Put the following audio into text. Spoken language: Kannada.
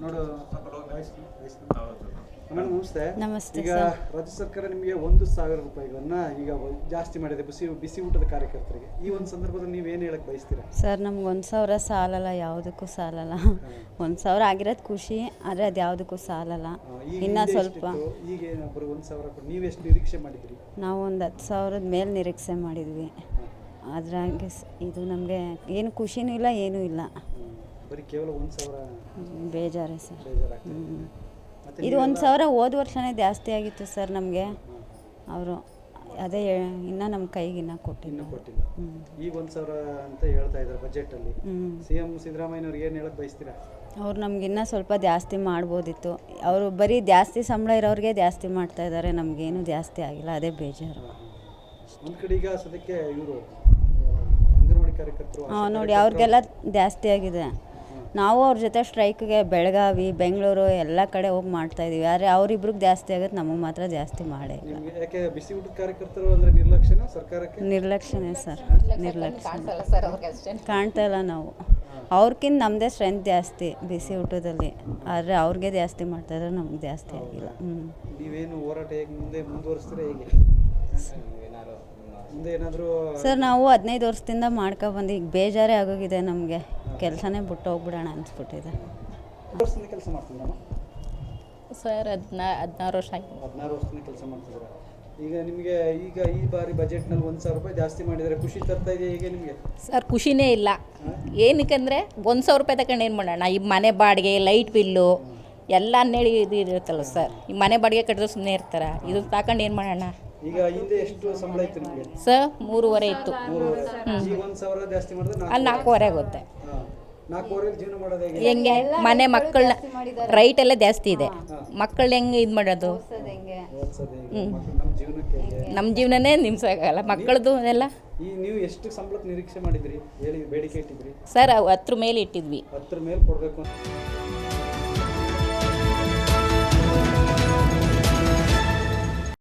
ನೋಡು ನಮಸ್ತೆ. ನಮಸ್ತೆ ಈಗ ಸರ್. ರಾಜ್ಯ ಸರ್ಕಾರ ನಿಮಗೆ 1,000 ರೂಪಾಯಿಗಳನ್ನ ಈಗ ಜಾಸ್ತಿ ಮಾಡಿದೆ ಬಿಸಿ ಊಟದ ಕಾರ್ಯಕರ್ತರಿಗೆ. ಈ ಒಂದು ಸಂದರ್ಭದಲ್ಲಿ ನೀವೇನು ಹೇಳಕ್ ಬಯಸ್ತೀರಾ? ಸರ್ ನಮ್ಗೆ 1,000 ಸಾಲಲ್ಲ, ಯಾವುದಕ್ಕೂ ಸಾಲಲ್ಲ. 1,000 ಆಗಿರೋದು ಖುಷಿ, ಆದರೆ ಅದು ಯಾವುದಕ್ಕೂ ಸಾಲಲ್ಲ. ಇನ್ನು ಸ್ವಲ್ಪ ಈಗ ಬರೋ 1,000 ನೀವು ಎಷ್ಟು ನಿರೀಕ್ಷೆ ಮಾಡಿದ್ರಿ? ನಾವು ಒಂದು 10,000 ಮೇಲೆ ನಿರೀಕ್ಷೆ ಮಾಡಿದ್ವಿ. ಅದ್ರಾಗೆ ಇದು ನಮಗೆ ಏನು ಖುಷಿನೂ ಇಲ್ಲ, ಏನೂ ಇಲ್ಲ. ಬರೀ ಕೇವಲ 1,000 ಬೇಜಾರೇ ಸರ್. ಬೇಜಾರಾಗ್ತದೆ. ಇದು 1,000 ಹೋದ ವರ್ಷನೇ ಜಾಸ್ತಿ ಆಗಿತ್ತು ಸರ್ ನಮಗೆ. ಅವರು ಅದೇ ಇನ್ನೂ ನಮ್ಮ ಕೈಗೆ ಇನ್ನೂ ಕೊಟ್ಟಿಲ್ಲ. ಈಗ 1,000 ಅಂತ ಹೇಳ್ತಾ ಇದ್ದಾರೆ ಬಜೆಟಲ್ಲಿ. CM ಸಿದ್ದರಾಮಯ್ಯನವ್ರಿಗೆ ಏನು ಹೇಳಕ್ ಬಯಸ್ತೀರಾ? ಅವ್ರು ನಮ್ಗೆ ಇನ್ನೂ ಸ್ವಲ್ಪ ಜಾಸ್ತಿ ಮಾಡ್ಬೋದಿತ್ತು. ಅವರು ಬರೀ ಜಾಸ್ತಿ ಸಂಬಳ ಇರೋರಿಗೆ ಜಾಸ್ತಿ ಮಾಡ್ತಾ ಇದ್ದಾರೆ, ನಮಗೇನು ಜಾಸ್ತಿ ಆಗಿಲ್ಲ, ಅದೇ ಬೇಜಾರು. ಒಂದು ಕಡೆ ಈಗ ಸದ್ಯಕ್ಕೆ ಇವರು ಅಂಗನವಾಡಿ ಕಾರ್ಯಕರ್ತರು ನೋಡಿ ಅವ್ರಿಗೆಲ್ಲ ಜಾಸ್ತಿ ಆಗಿದೆ. ನಾವು ಅವ್ರ ಜೊತೆ ಸ್ಟ್ರೈಕ್ಗೆ ಬೆಳಗಾವಿ, ಬೆಂಗಳೂರು ಎಲ್ಲ ಕಡೆ ಹೋಗಿ ಮಾಡ್ತಾಯಿದ್ದೀವಿ. ಆದರೆ ಅವರಿಬ್ರಿಗೆ ಜಾಸ್ತಿ ಆಗುತ್ತೆ, ನಮಗೆ ಮಾತ್ರ ಜಾಸ್ತಿ ಮಾಡೇ ಇಲ್ಲ. ಯಾಕೆ ಬಿಸಿ ಊಟದ ಕಾರ್ಯಕರ್ತರು ಅಂದರೆ ನಿರ್ಲಕ್ಷ್ಯನ ಸರ್ಕಾರಕ್ಕೆ? ನಿರ್ಲಕ್ಷ್ಯನೇ ಸರ್, ನಿರ್ಲಕ್ಷ್ಯ ಕಾಣ್ತಾ ಇಲ್ಲ ನಾವು. ಅವ್ರಿಗಿಂತ ನಮ್ಮದೇ ಸ್ಟ್ರೆಂತ್ ಜಾಸ್ತಿ ಬಿಸಿ ಊಟದಲ್ಲಿ, ಆದರೆ ಅವ್ರಿಗೆ ಜಾಸ್ತಿ ಮಾಡ್ತಾಯಿದ್ರೆ ನಮ್ಗೆ ಜಾಸ್ತಿ ಆಗಿಲ್ಲ. ನೀವೇನು ಹೋರಾಟ ಹೇಗೆ ಮುಂದುವರಿಸ್ತೀರಾ? ಹೇಗೆ ಮುಂದೆ ಏನಾದರೂ? ಸರ್ ನಾವು 15 ವರ್ಷದಿಂದ ಮಾಡ್ಕೊಬಂದು ಈಗ ಬೇಜಾರೇ ಆಗೋಗಿದೆ ನಮಗೆ. ಕೆಲಸನೇ ಬಿಟ್ಟು ಹೋಗ್ಬಿಡೋಣ ಅನಿಸ್ಬಿಟ್ಟಿದೆ. ವರ್ಷದಿಂದ ಕೆಲಸ ಮಾಡ್ತಿದ್ದೀರಮ್ಮ? ಸರ್ 16 ವರ್ಷ ಆಯಿತು. 16 ವರ್ಷದಿಂದ ಕೆಲಸ ಮಾಡ್ತಿದ್ದೀರಾ. ಈಗ ನಿಮಗೆ ಈ ಬಾರಿ ಬಜೆಟ್ನಲ್ಲಿ 1,000 ರೂಪಾಯಿ ಜಾಸ್ತಿ ಮಾಡಿದರೆ ಖುಷಿ ತರ್ತಾ ಇದೆಯಾ ಈಗ ನಿಮಗೆ? ಸರ್ ಖುಷಿನೇ ಇಲ್ಲ. ಏನಕ್ಕಂದರೆ 1,000 ರೂಪಾಯಿ ತಗೊಂಡು ಏನು ಮಾಡೋಣ? ಈ ಮನೆ ಬಾಡಿಗೆ, ಲೈಟ್ ಬಿಲ್ಲು ಎಲ್ಲ ಅನ್ನೇಳಿ ಇದು ಇರುತ್ತಲ್ಲ ಸರ್. ಈ ಮನೆ ಬಾಡಿಗೆ ಕಟ್ಟಿದ್ರೆ ಸುಮ್ಮನೆ ಇರ್ತಾರೆ, ಇದು ತಗೊಂಡು ಏನು ಮಾಡೋಣ? ಈಗ ಹಿಂದೆ ಎಷ್ಟು ಸಂಬಳ ಇತ್ತು ನಿಮಗೆ? ಸರ್ 3,500 ಇತ್ತು. 3,500. ಈಗ 1,000 ಜಾಸ್ತಿ ಮಾಡಿದ್ರೆ ಅಲ್ಲಿ 4,500 ಆಗುತ್ತೆ. 4,500 ಜೀವನ ಮಾಡೋದು ಹೇಗೆ? ಹೆಂಗೆ ಮನೆ ಮಕ್ಕಳನ್ನ ರೈಟ್ ಎಲ್ಲ ಜಾಸ್ತಿ ಇದೆ, ಮಕ್ಕಳನ್ನ ಹೆಂಗೆ ಇದು ಮಾಡೋದು? ನಮ್ಮ ಜೀವನಕ್ಕೆ ನಮ್ಮ ಜೀವನನೇ ನಿಮ್ಸಾಗಲ್ಲ, ಮಕ್ಕಳದು ಎಲ್ಲ. ನೀವು ಎಷ್ಟು ಸಂಬಳಕ್ಕೆ ನಿರೀಕ್ಷೆ ಮಾಡಿದ್ರಿ? ಹೇಳಿ, ಬೇಡಿಕೆ ಇಟ್ಟಿದ್ರಿ? ಸರ್ 10 ಮೇಲೆ ಇಟ್ಟಿದ್ವಿ. 10 ಮೇಲೆ ಕೊಡಬೇಕು ಅಂತ.